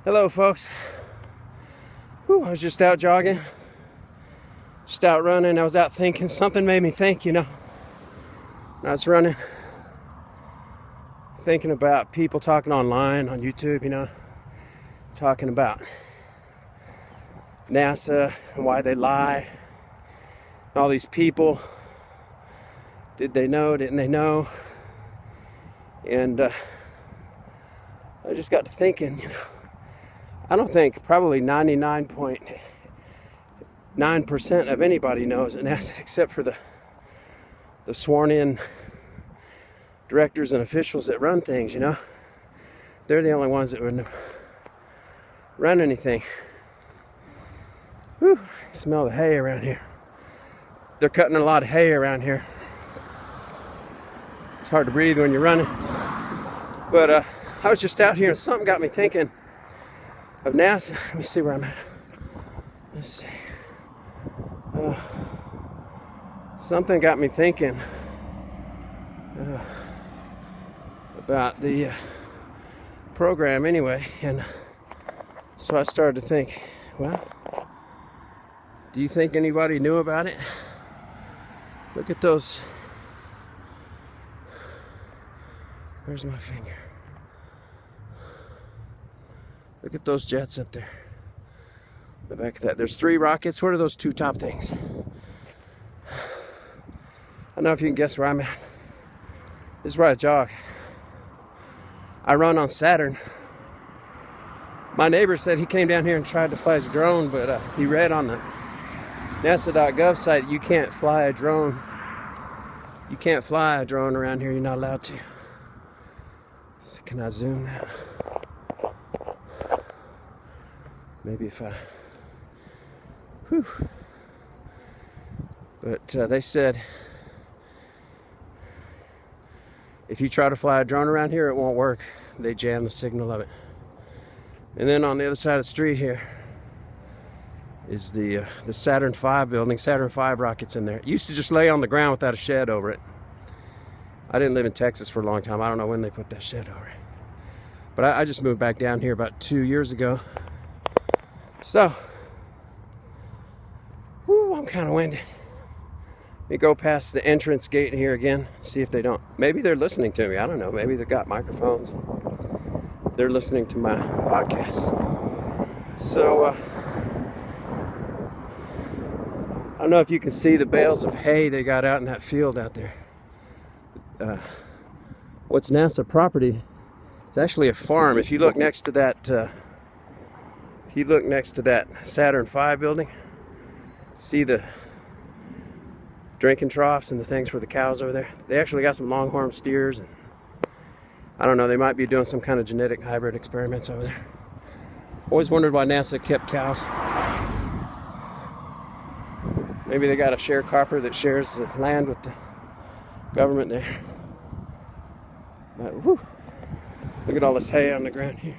Hello folks. Whew, I was just out jogging, just out running. I was out thinking. Something made me think, I was running, thinking about people talking online on YouTube, talking about NASA and why they lie. And all these people, did they know, didn't they know? And I just got to thinking, I don't think probably 99.9% of anybody knows an asset except for the sworn in directors and officials that run things, They're the only ones that would run anything. Whew, I smell the hay around here. They're cutting a lot of hay around here. It's hard to breathe when you're running. But I was just out here and something got me thinking of NASA. Let me see where I'm at. Let's see. Something got me thinking about the program anyway. And so I started to think, well, do you think anybody knew about it? Look at those. Where's my finger? Look at those jets up there. The back of that. There's 3 rockets. What are those 2 top things? I don't know if you can guess where I'm at. This is where I jog. I run on Saturn. My neighbor said he came down here and tried to fly his drone, but he read on the NASA.gov site that you can't fly a drone. You can't fly a drone around here. You're not allowed to. So can I zoom that? Maybe if I... Whew. But they said if you try to fly a drone around here, it won't work. They jam the signal of it. And then on the other side of the street here is the Saturn V building. Saturn V rockets in there. It used to just lay on the ground without a shed over it. I didn't live in Texas for a long time. I don't know when they put that shed over it. But I just moved back down here about 2 years ago. So, whew, I'm kind of winded. Let me go past the entrance gate here again, see if they don't. Maybe they're listening to me. I don't know. Maybe they've got microphones. They're listening to my podcast. So, I don't know if you can see the bales of hay they got out in that field out there. What's NASA property? It's actually a farm. If you look next to that, Saturn V building, see the drinking troughs and the things for the cows over there. They actually got some longhorn steers, and I don't know. They might be doing some kind of genetic hybrid experiments over there. Always wondered why NASA kept cows. Maybe they got a sharecropper that shares the land with the government there. But, whew, look at all this hay on the ground here.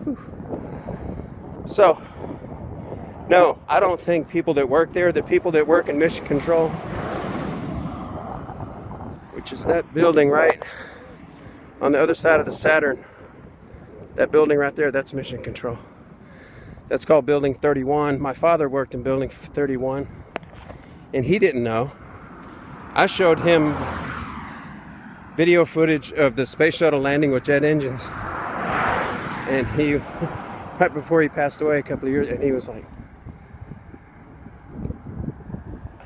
Whew. So, no, I don't think people that work there, the people that work in mission control, which is that building right on the other side of the Saturn, that building right there, that's mission control. That's called Building 31. My father worked in Building 31, and he didn't know. I showed him video footage of the Space Shuttle landing with jet engines, and he, right before he passed away a couple of years, and he was like,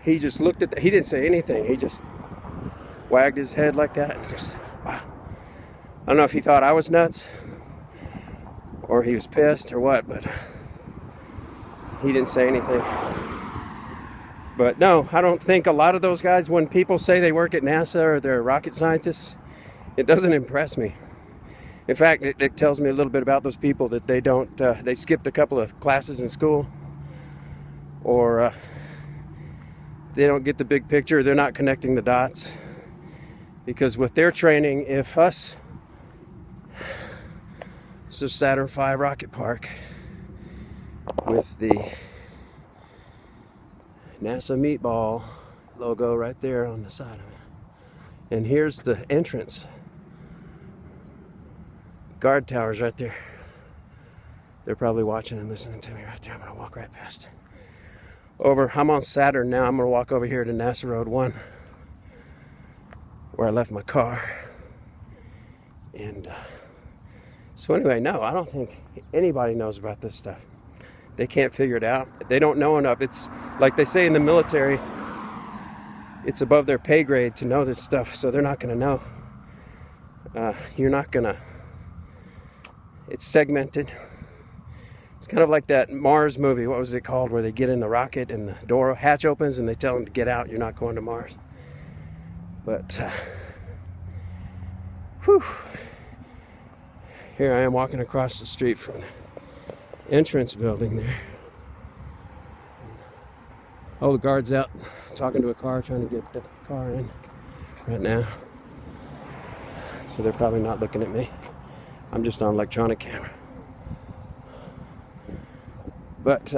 he just looked at he didn't say anything. He just wagged his head like that, and just, wow. I don't know if he thought I was nuts, or he was pissed, or what, but he didn't say anything. But no, I don't think a lot of those guys, when people say they work at NASA or they're rocket scientists, it doesn't impress me. In fact, it tells me a little bit about those people, that they don't, they skipped a couple of classes in school, or they don't get the big picture, they're not connecting the dots. Because with their training, if us, so Saturn V rocket park with the NASA meatball logo right there on the side of it. And here's the entrance. Guard towers right there. They're probably watching and listening to me right there. I'm gonna walk right past it. I'm on Saturn now. I'm gonna walk over here to NASA Road 1, where I left my car. And so anyway, no, I don't think anybody knows about this stuff. They can't figure it out. They don't know enough. It's like they say in the military, it's above their pay grade to know this stuff, so they're not gonna know. You're not gonna, it's segmented. It's kind of like that Mars movie, what was it called, where they get in the rocket and the door hatch opens and they tell them to get out, you're not going to Mars. But, whew. Here I am walking across the street from the entrance building there. Oh, the guard's out talking to a car, trying to get the car in right now. So they're probably not looking at me. I'm just on electronic camera. But